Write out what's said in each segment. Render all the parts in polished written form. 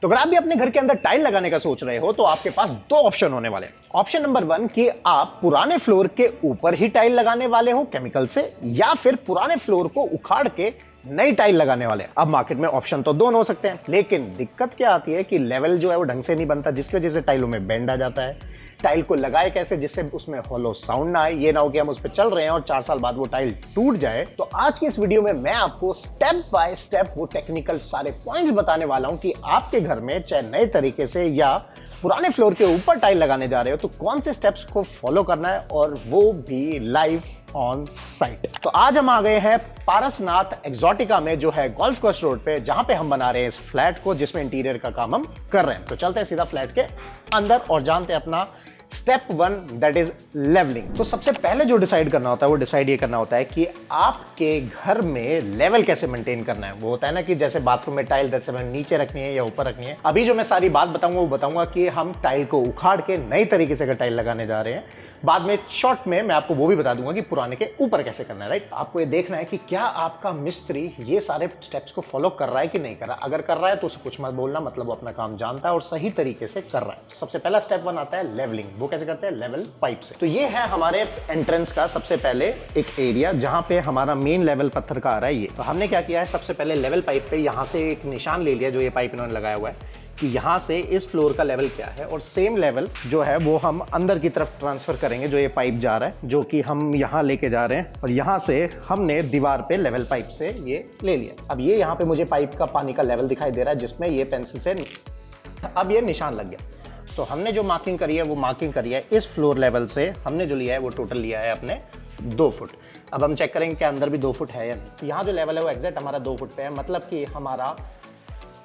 तो अगर आप भी अपने घर के अंदर टाइल लगाने का सोच रहे हो तो आपके पास दो ऑप्शन होने वाले हैं। ऑप्शन नंबर 1 कि आप पुराने फ्लोर के ऊपर ही टाइल लगाने वाले हो केमिकल से, या फिर पुराने फ्लोर को उखाड़ के नई टाइल लगाने वाले हैं। अब मार्केट में ऑप्शन तो दोनों हो सकते हैं, लेकिन दिक्कत क्या आती है कि लेवल जो है वो ढंग से नहीं बनता, जिसकी वजह से टाइलों में बेंड आ जाता है। टाइल को लगाए कैसे जिससे उसमें हॉलो साउंड ना आए, ये ना हो कि हम उस पर चल रहे हैं और 4 साल बाद वो टाइल टूट जाए। तो आज की इस वीडियो में मैं आपको स्टेप बाय स्टेप वो टेक्निकल सारे पॉइंट्स बताने वाला हूं कि आपके घर में चाहे नए तरीके से या पुराने फ्लोर के ऊपर टाइल लगाने जा रहे हो तो कौन से स्टेप्स को फॉलो करना है, और वो भी लाइव ऑन साइट। तो आज हम आ गए हैं पारसनाथ एक्सोटिका में, जो है गोल्फ कोर्स रोड पे, जहां पे हम बना रहे हैं इस फ्लैट को, जिसमें इंटीरियर का काम हम कर रहे हैं। तो चलते हैं सीधा फ्लैट के अंदर और जानते हैं अपना स्टेप 1, दैट इज लेवलिंग। तो सबसे पहले जो डिसाइड करना होता है वो डिसाइड ये करना होता है कि आपके घर में लेवल कैसे मेंटेन करना है। वो होता है ना कि जैसे बाथरूम में टाइल जैसे नीचे रखनी है या ऊपर रखनी है। अभी जो मैं सारी बात बताऊंगा वो बताऊंगा कि हम टाइल को उखाड़ के नई तरीके से अगर टाइल लगाने जा रहे हैं। बाद में शॉर्ट में मैं आपको वो भी बता दूंगा कि पुराने के ऊपर कैसे करना है। राइट, आपको ये देखना है कि क्या आपका मिस्त्री ये सारे स्टेप्स को फॉलो कर रहा है कि नहीं कर रहा। अगर कर रहा है तो उसे कुछ मत बोलना, मतलब वो अपना काम जानता है और सही तरीके से कर रहा है। सबसे पहला स्टेप 1 आता है लेवलिंग। वो कैसे करते हैं? लेवल पाइप से। तो ये है हमारे एंट्रेंस का सबसे पहले एक एरिया जहां पे हमारा मेन लेवल पत्थर का आ रहा है। ये तो हमने क्या किया है, सबसे पहले लेवल पाइप पे यहां से एक निशान ले लिया, जो ये पाइप इन्होंने लगाया हुआ है कि यहाँ से इस फ्लोर का लेवल क्या है, और सेम लेवल जो है वो हम अंदर की तरफ ट्रांसफर करेंगे। जो ये पाइप जा रहा है, जो कि हम यहाँ लेके जा रहे हैं, और यहाँ से हमने दीवार पे लेवल पाइप से ये ले लिया। अब ये यहाँ पे मुझे पाइप का पानी का लेवल दिखाई दे रहा है, जिसमें ये पेंसिल से अब ये निशान लग गया। तो हमने जो मार्किंग करी है वो मार्किंग करी है इस फ्लोर लेवल से। हमने जो लिया है वो टोटल लिया है अपने 2 फुट। अब हम चेक करेंगे कि अंदर भी 2 फुट है या नहीं। यहाँ जो लेवल है वो एग्जैक्ट हमारा 2 फुट पे है, मतलब कि हमारा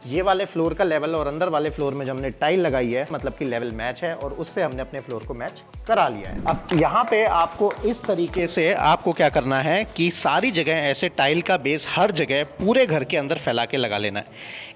ये वाले फ्लोर का लेवल और अंदर वाले फ्लोर में जो हमने टाइल लगाई है, मतलब कि लेवल मैच है, और उससे हमने अपने फ्लोर को मैच करा लिया है। अब यहाँ पे आपको इस तरीके से आपको क्या करना है कि सारी जगह ऐसे टाइल का बेस हर जगह पूरे घर के अंदर फैला के लगा लेना है।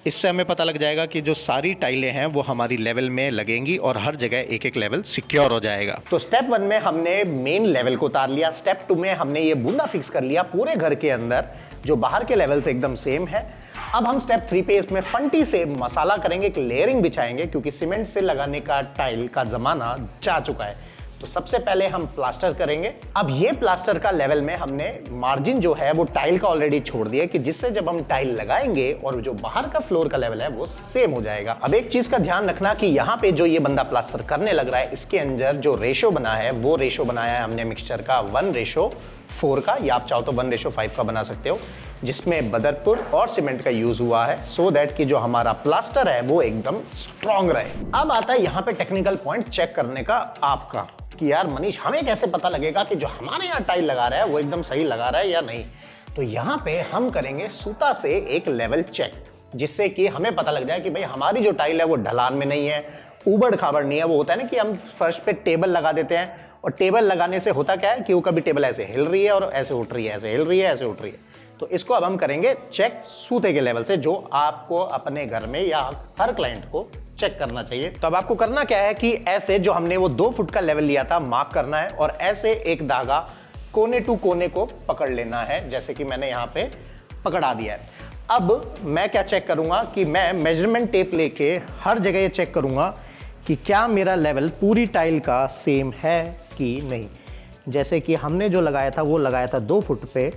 इससे हमें पता लग जाएगा कि जो सारी टाइलें हैं वो हमारी लेवल में लगेंगी और हर जगह एक एक लेवल सिक्योर हो जाएगा। तो स्टेप 1 में हमने मेन लेवल को उतार लिया। स्टेप 2 में हमने ये बूंदा फिक्स कर लिया पूरे घर के अंदर, जो बाहर के लेवल से एकदम सेम है। अब हम स्टेप 3 पे इसमें फंटी से मसाला करेंगे, एक लेयरिंग बिछाएंगे, क्योंकि सीमेंट से लगाने का टाइल का जमाना जा चुका है। तो सबसे पहले हम प्लास्टर करेंगे। अब ये प्लास्टर का लेवल में हमने मार्जिन जो है वो टाइल का ऑलरेडी छोड़ दिया, कि जिससे जब हम टाइल लगाएंगे और जो बाहर का फ्लोर का लेवल है वो सेम हो जाएगा। अब एक चीज का ध्यान रखना कि यहाँ पे जो ये बंदा प्लास्टर करने लग रहा है, इसके अंदर जो रेशो बना है वो रेशो बनाया है हमने मिक्सचर का 1:4 का, या आप चाहो तो 1:5 का बना सकते हो, जिसमें बदरपुर और सीमेंट का यूज हुआ है, सो दैट कि जो हमारा प्लास्टर है वो एकदम स्ट्रॉन्ग रहे। अब आता है यहाँ पे टेक्निकल पॉइंट चेक करने का आपका, कि यार मनीष हमें कैसे पता लगेगा कि जो हमारे यहाँ टाइल लगा रहा है वो एकदम सही लगा रहा है या नहीं। तो यहाँ पे हम करेंगे सूता से एक लेवल चेक, जिससे कि हमें पता लग जाए कि भाई हमारी जो टाइल है वो ढलान में नहीं है, उबड़ खाबड़ नहीं है। वो होता है ना कि हम फर्श पे टेबल लगा देते हैं, और टेबल लगाने से होता क्या है कि वो कभी टेबल ऐसे हिल रही है और ऐसे उठ रही है, ऐसे हिल रही है, ऐसे उठ रही है। तो इसको अब हम करेंगे चेक सूते के लेवल से, जो आपको अपने घर में या हर क्लाइंट को चेक करना चाहिए। तो अब आपको करना क्या है कि ऐसे जो हमने वो 2 फुट का लेवल लिया था मार्क करना है, और ऐसे एक धागा कोने टू कोने को पकड़ लेना है, जैसे कि मैंने यहाँ पे पकड़ा दिया है। अब मैं क्या चेक करूंगा कि मैं मेजरमेंट टेप लेके हर जगह ये चेक करूंगा कि क्या मेरा लेवल पूरी टाइल का सेम है कि नहीं। जैसे कि हमने जो लगाया था वो लगाया था 2 फुट पे,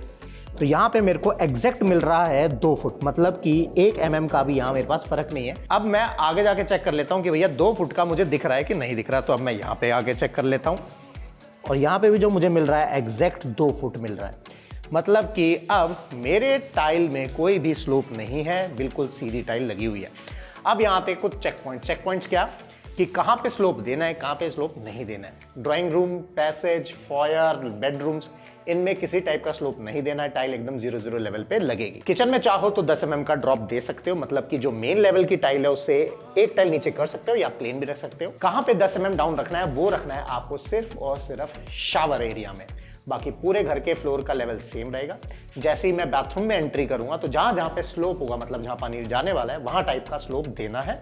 तो यहाँ पे मेरे को एग्जैक्ट मिल रहा है 2 फुट, मतलब कि 1 mm का भी यहाँ मेरे पास फर्क नहीं है। अब मैं आगे जाके चेक कर लेता हूँ कि भैया 2 फुट का मुझे दिख रहा है कि नहीं दिख रहा। तो अब मैं यहाँ पे आगे चेक कर लेता हूँ, और यहाँ पे भी जो मुझे मिल रहा है एग्जैक्ट 2 फुट मिल रहा है, मतलब कि अब मेरे टाइल में कोई भी स्लोप नहीं है, बिल्कुल सीधी टाइल लगी हुई है। अब यहाँ पे कुछ चेक पॉइंट्स क्या कि कहाँ पे स्लोप देना है, कहाँ पे स्लोप नहीं देना है। Drawing room, passage, foyer, bedrooms, इनमें किसी टाइप का स्लोप नहीं देना है। टाइल एकदम 0-0 लेवल पे लगेगी। किचन में चाहो तो 10 mm का ड्रॉप दे सकते हो, मतलब कि जो मेन लेवल की टाइल है उससे एक टाइल नीचे कर सकते हो, या प्लेन भी रख सकते हो। कहाँ पे 10 mm डाउन रखना है वो रखना है आपको सिर्फ और सिर्फ शावर एरिया में। बाकी पूरे घर के फ्लोर का लेवल सेम रहेगा। जैसे ही मैं बाथरूम में एंट्री करूंगा तो जहां जहां पे स्लोप होगा, मतलब जहां पानी जाने वाला है, वहां टाइप का स्लोप देना है।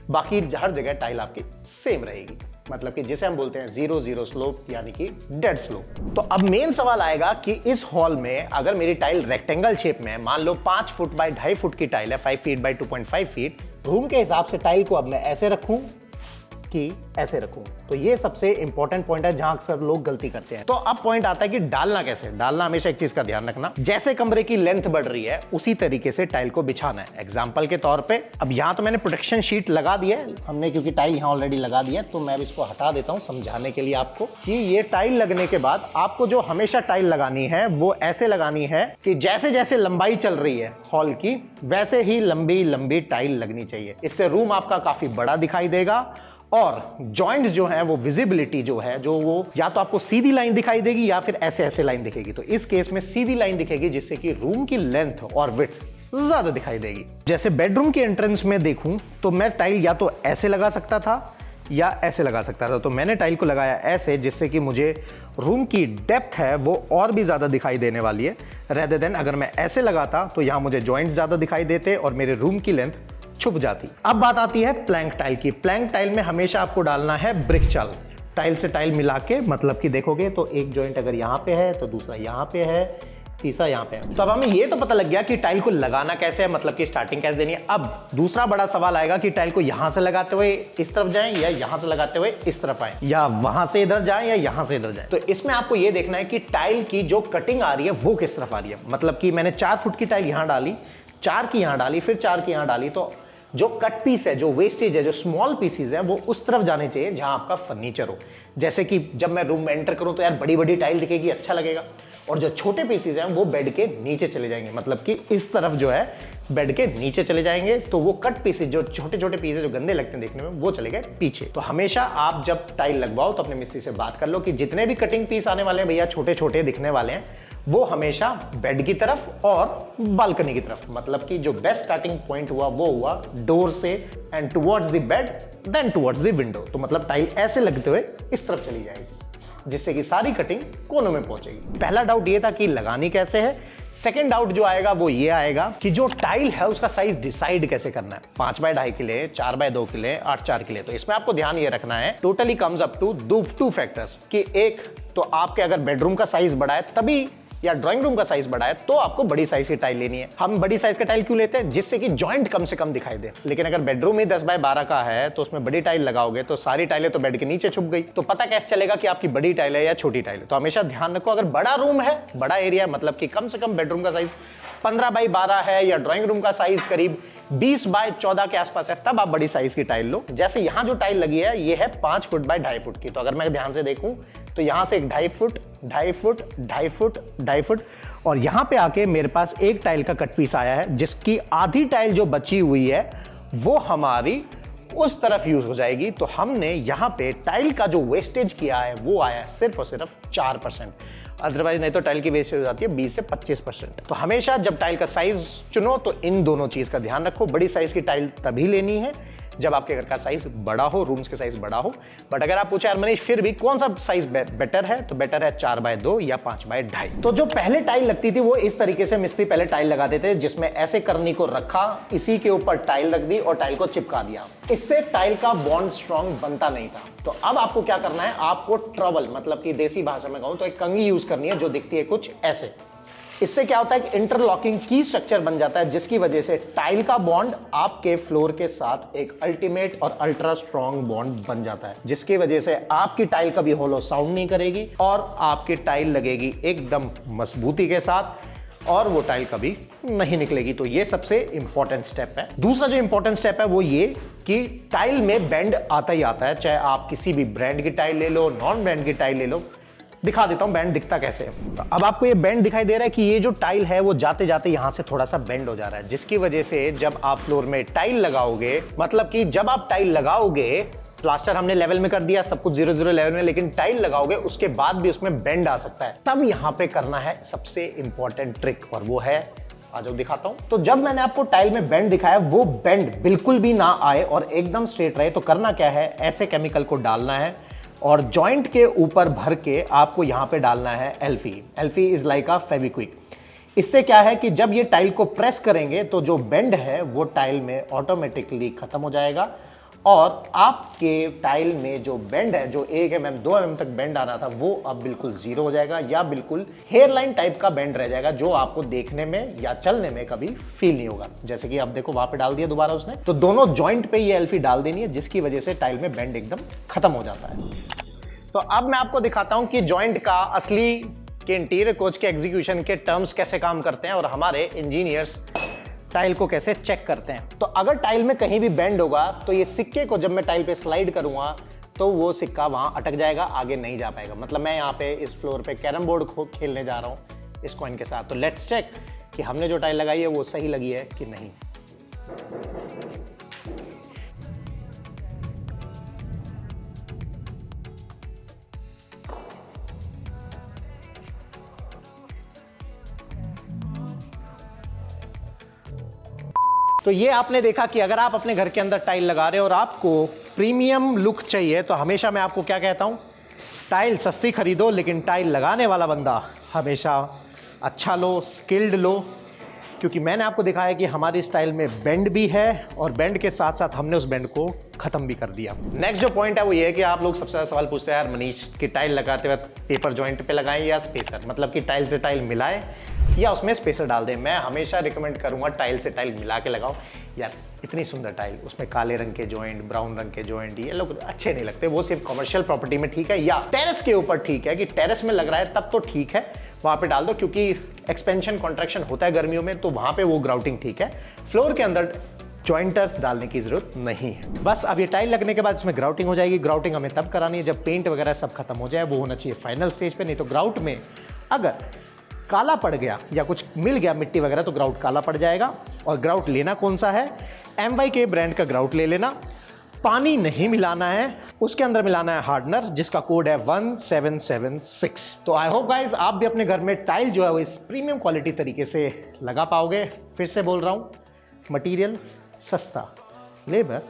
बाकी हर जगह टाइल आपकी सेम रहेगी, मतलब कि जिसे हम बोलते हैं 0-0 स्लोप, यानी कि डेड स्लोप। तो अब मेन सवाल आएगा कि इस हॉल में अगर मेरी टाइल रेक्टेंगल शेप में है, मान लो 5 फुट बाय 2.5 फुट की टाइल है, 5 फीट बाय 2.5 फीट, रूम के हिसाब से टाइल को अब मैं ऐसे रखूं कि ऐसे रखूं। तो ये सबसे इंपॉर्टेंट पॉइंट है जहां अक्सर लोग गलती करते हैं। तो अब पॉइंट आता है कि डालना कैसे। डालना हमेशा एक चीज का ध्यान रखना, जैसे कमरे की लेंथ बढ़ रही है उसी तरीके से टाइल को बिछाना है। एग्जांपल के तौर पे अब यहां तो मैंने प्रोटेक्शन शीट लगा दी है हमने, क्योंकि टाइल यहां ऑलरेडी लगा दी है, तो मैं इसको हटा देता हूं समझाने के लिए आपको कि ये टाइल लगने के बाद आपको जो हमेशा टाइल लगानी है वो ऐसे लगानी है कि जैसे जैसे लंबाई चल रही है हॉल की वैसे ही लंबी लंबी टाइल लगनी चाहिए। इससे रूम आपका काफी बड़ा दिखाई देगा और जॉइंट्स जो है वो विजिबिलिटी जो है जो वो या तो आपको सीधी लाइन दिखाई देगी या फिर ऐसे ऐसे लाइन दिखेगी। तो इस केस में सीधी लाइन दिखेगी जिससे कि रूम की लेंथ और विड्थ ज्यादा दिखाई देगी। जैसे बेडरूम के एंट्रेंस में देखूं तो मैं टाइल या तो ऐसे लगा सकता था या ऐसे लगा सकता था। तो मैंने टाइल को लगाया ऐसे जिससे कि मुझे रूम की डेप्थ है वो और भी ज्यादा दिखाई देने वाली है, रेदर देन अगर मैं ऐसे लगाता तो यहां मुझे जॉइंट्स ज्यादा दिखाई देते और मेरे रूम की लेंथ छुप जाती। अब बात आती है प्लैंक टाइल की। प्लैंक टाइल में हमेशा आपको डालना है ब्रिक चाल, टाइल से टाइल मिला के, मतलब कि देखोगे तो एक जॉइंट अगर यहां पे है तो दूसरा यहां पे है, तीसरा यहां पे है। तो अब हमें ये तो पता लग गया कि टाइल को लगाना कैसे है, मतलब कि स्टार्टिंग कैसे देनी है। अब दूसरा बड़ा सवाल आएगा कि टाइल को यहां से लगाते हुए इस तरफ जाएं या यहां से लगाते हुए इस तरफ आए या वहां से इधर जाएं या यहां से इधर जाएं। तो इसमें आपको ये देखना है कि टाइल की जो कटिंग आ रही है वो किस तरफ आ रही है। मतलब कि मैंने 4 फुट की टाइल यहां डाली, 4 की यहां डाली, फिर 4 की यहां डाली, तो जो कट पीस है, जो वेस्टेज है, जो स्मॉल पीसेज है वो उस तरफ जाने चाहिए जहां आपका फर्नीचर हो। जैसे कि जब मैं रूम में एंटर करूं तो यार बड़ी बड़ी टाइल दिखेगी, अच्छा लगेगा, और जो छोटे पीसेज हैं वो बेड के नीचे चले जाएंगे, मतलब कि इस तरफ जो है बेड के नीचे चले जाएंगे। तो वो कट पीसेज जो छोटे छोटे पीसेज जो गंदे लगते हैं देखने में वो चले गए पीछे। तो हमेशा आप जब टाइल लगवाओ तो अपने मिस्त्री से बात कर लो कि जितने भी कटिंग पीस आने वाले हैं भैया छोटे छोटे दिखने वाले हैं वो हमेशा बेड की तरफ और बालकनी की तरफ, मतलब कि जो बेस्ट स्टार्टिंग पॉइंट हुआ वो हुआ डोर से end towards the bed then towards the window. तो मतलब टाइल ऐसे लगते हुए इस तरफ चली जाएगी जिससे कि सारी कटिंग कोनों में पहुंचेगी। पहला डाउट ये था कि लगानी कैसे है। सेकंड डाउट जो आएगा वो ये आएगा कि जो टाइल है उसका साइज डिसाइड कैसे करना है। 5 बाय 2.5 के लिए, 4 बाय 2 के लिए, 8 4 के लिए। तो इसमें आपको ध्यान ये रखना है totally comes up to 2 factors कि एक तो आपके अगर बेडरूम का साइज बड़ा है तभी, या ड्राइंग रूम का साइज बड़ा है तो आपको बड़ी साइज की टाइल लेनी है। हम बड़ी साइज का टाइल क्यों लेते हैं? जिससे कि जॉइंट कम से कम दिखाई दे। लेकिन अगर बेडरूम ही 10 बाय 12 का है तो उसमें बड़ी टाइल लगाओगे तो सारी टाइलें तो बेड के नीचे छुप गई, तो पता कैसे चलेगा कि आपकी बड़ी टाइल है या छोटी टाइल है। तो हमेशा ध्यान रखो अगर बड़ा रूम है, बड़ा एरिया, मतलब कि कम से कम बेडरूम का साइज 15 बाय 12 है या ड्राइंग रूम का साइज करीब 20 बाय 14 के आसपास है, तब आप बड़ी साइज की टाइल लो। जैसे यहां जो टाइल लगी है ये है 5 फुट बाय 2.5 फुट की। तो अगर मैं ध्यान से देखूं तो यहां से एक 2.5 फुट, 2.5 फुट, 2.5 फुट, 2.5 फुट, और यहां पे आके मेरे पास एक टाइल का कट पीस आया है जिसकी आधी टाइल जो बची हुई है वो हमारी उस तरफ यूज हो जाएगी। तो हमने यहां पे टाइल का जो वेस्टेज किया है वो आया है सिर्फ और सिर्फ 4%। अदरवाइज नहीं तो टाइल की वेस्टेज हो जाती है 20 से 25%। तो हमेशा जब टाइल का साइज चुनो तो इन दोनों चीज का ध्यान रखो। बड़ी साइज की टाइल तभी लेनी है जब आपके घर का साइज बड़ा हो, रूम्स के साइज बड़ा हो। बट अगर आप पूछे यार मनीष फिर भी कौन सा साइज बेटर है, तो बेटर है 4 बाय 2 या 5 बाय 2.5। तो जो पहले टाइल लगती थी वो इस तरीके से मिस्त्री पहले टाइल लगाते थे जिसमें ऐसे करनी को रखा, इसी के ऊपर टाइल रख दी और टाइल को चिपका दिया। इससे टाइल का बॉन्ड स्ट्रॉन्ग बनता नहीं था। तो अब आपको क्या करना है, आपको ट्रबल, मतलब कि देसी भाषा में कहूं तो एक कंघी यूज करनी है जो दिखती है कुछ ऐसे। इससे क्या होता है कि इंटरलॉकिंग की स्ट्रक्चर बन जाता है जिसकी वजह से टाइल का बॉन्ड आपके फ्लोर के साथ एक अल्टीमेट और अल्ट्रा स्ट्रॉन्ग बॉन्ड बन जाता है, जिसकी वजह से आपकी टाइल कभी होलो साउंड नहीं करेगी और आपकी टाइल लगेगी एकदम मजबूती के साथ और वो टाइल कभी नहीं निकलेगी। तो ये सबसे इंपॉर्टेंट स्टेप है। दूसरा जो इंपॉर्टेंट स्टेप है वो ये कि टाइल में बेंड आता ही आता है, चाहे आप किसी भी ब्रांड की टाइल ले लो, नॉन ब्रांड की टाइल ले लो। दिखा देता हूं बैंड दिखता कैसे है। तो अब आपको ये बैंड दिखाई दे रहा है कि ये जो टाइल है वो जाते जाते यहां से थोड़ा सा बेंड हो जा रहा है, जिसकी वजह से जब आप फ्लोर में टाइल लगाओगे, मतलब कि जब आप टाइल लगाओगे, प्लास्टर हमने लेवल में कर दिया, सब कुछ 0-0 लेवल में, लेकिन टाइल लगाओगे उसके बाद भी उसमें बेंड आ सकता है। तब यहां पे करना है सबसे इंपॉर्टेंट ट्रिक, और वो है, आ जाओ दिखाता हूं। तो जब मैंने आपको टाइल में बेंड दिखाया वो बेंड बिल्कुल भी ना आए और एकदम स्ट्रेट रहे, तो करना क्या है, ऐसे केमिकल को डालना है और जॉइंट के ऊपर भर के आपको यहां पे डालना है एल्फी। एल्फी इज लाइक अ फेविक्विक। इससे क्या है कि जब ये टाइल को प्रेस करेंगे तो जो बेंड है वो टाइल में ऑटोमेटिकली खत्म हो जाएगा और आपके टाइल में जो बेंड है, जो 1 mm 2 mm तक बेंड आ रहा था, वो अब बिल्कुल जीरो हो जाएगा या बिल्कुल हेयर लाइन टाइप का बेंड रह जाएगा, जो आपको देखने में या चलने में कभी फील नहीं होगा। जैसे कि अब देखो वहां पे डाल दिया दोबारा उसने, तो दोनों जॉइंट पे ये एल्फी डाल देनी है, जिसकी वजह से टाइल में बेंड एकदम खत्म हो जाता है। तो अब मैं आपको दिखाता हूं कि जॉइंट का असली के इंटीरियर कोच के एग्जीक्यूशन के टर्म्स कैसे काम करते हैं और हमारे इंजीनियर्स टाइल को कैसे चेक करते हैं। तो अगर टाइल में कहीं भी बेंड होगा तो ये सिक्के को जब मैं टाइल पे स्लाइड करूंगा तो वो सिक्का वहां अटक जाएगा, आगे नहीं जा पाएगा। मतलब मैं यहाँ पे इस फ्लोर पे कैरम बोर्ड को खेलने जा रहा हूँ इस कॉइन के साथ, तो लेट्स चेक कि हमने जो टाइल लगाई है वो सही लगी है कि नहीं। तो ये आपने देखा कि अगर आप अपने घर के अंदर टाइल लगा रहे हो और आपको प्रीमियम लुक चाहिए, तो हमेशा मैं आपको क्या कहता हूँ, टाइल सस्ती खरीदो लेकिन टाइल लगाने वाला बंदा हमेशा अच्छा लो, स्किल्ड लो। क्योंकि मैंने आपको दिखाया कि हमारी स्टाइल में बेंड भी है और बेंड के साथ साथ हमने उस बेंड को खत्म भी कर दिया। नेक्स्ट जो पॉइंट है वो ये है कि आप लोग सबसे ज्यादा सवाल पूछते हैं, यार मनीष कि टाइल लगाते वक्त पेपर जॉइंट पे लगाएं या स्पेसर, मतलब कि टाइल से टाइल मिलाएं या उसमें स्पेसर डाल दें। मैं हमेशा रिकमेंड करूंगा टाइल से टाइल मिला के लगाओ। यार इतनी सुंदर टाइल, उसमें काले रंग के जॉइंट, ब्राउन रंग के जॉइंट, ये लोग अच्छे नहीं लगते। वो सिर्फ कमर्शियल प्रॉपर्टी में ठीक है या टेरेस के ऊपर ठीक है, कि टेरेस में लग रहा है तब तो ठीक है, वहां पे डाल दो, क्योंकि एक्सपेंशन कॉन्ट्रैक्शन होता है गर्मियों में, तो वहां पे वो ग्राउटिंग ठीक है। फ्लोर के अंदर जॉइंटर्स डालने की जरूरत नहीं है। बस अब ये टाइल लगने के बाद इसमें ग्राउटिंग हो जाएगी। ग्राउटिंग हमें तब करानी है जब पेंट वगैरह सब खत्म हो जाए, वो होना चाहिए फाइनल स्टेज पे। नहीं तो ग्राउट में अगर काला पड़ गया या कुछ मिल गया मिट्टी वगैरह तो ग्राउट काला पड़ जाएगा। और ग्राउट लेना कौन सा है, MYK ब्रांड का ग्राउट ले लेना। पानी नहीं मिलाना है, उसके अंदर मिलाना है हार्डनर, जिसका कोड है 1776। तो आई होप गाइज आप भी अपने घर में टाइल जो है वो इस प्रीमियम क्वालिटी तरीके से लगा पाओगे। फिर से बोल रहा हूँ, मटीरियल सस्ता, लेबर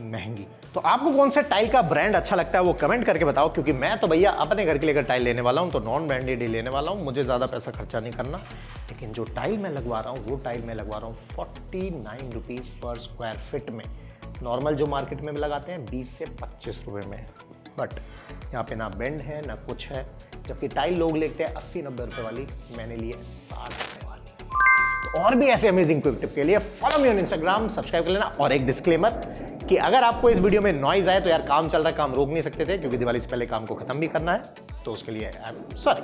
महंगी। तो आपको कौन से टाइल का ब्रांड अच्छा लगता है वो कमेंट करके बताओ, क्योंकि मैं तो भैया अपने घर के लिए अगर टाइल लेने वाला हूँ तो नॉन ब्रांडेड ही लेने वाला हूँ। मुझे ज़्यादा पैसा खर्चा नहीं करना, लेकिन जो टाइल मैं लगवा रहा हूँ वो टाइल मैं लगवा रहा हूँ 49 रुपीज़ पर स्क्वायर फिट में। नॉर्मल जो मार्केट में लगाते हैं 20 से 25 रुपये में, बट यहाँ पे ना बेंड है ना कुछ है। जबकि टाइल लोग लेते हैं 80-90 रुपये वाली, मैंने लिए 60 रुपये वाली। तो और भी ऐसे अमेजिंग क्विक टिप के लिए follow me on Instagram, subscribe कर लेना। और एक डिस्क्लेमर कि अगर आपको इस वीडियो में नॉइज आए तो यार काम चल रहा है, काम रोक नहीं सकते थे, क्योंकि दिवाली से पहले काम को खत्म भी करना है, तो उसके लिए सॉरी।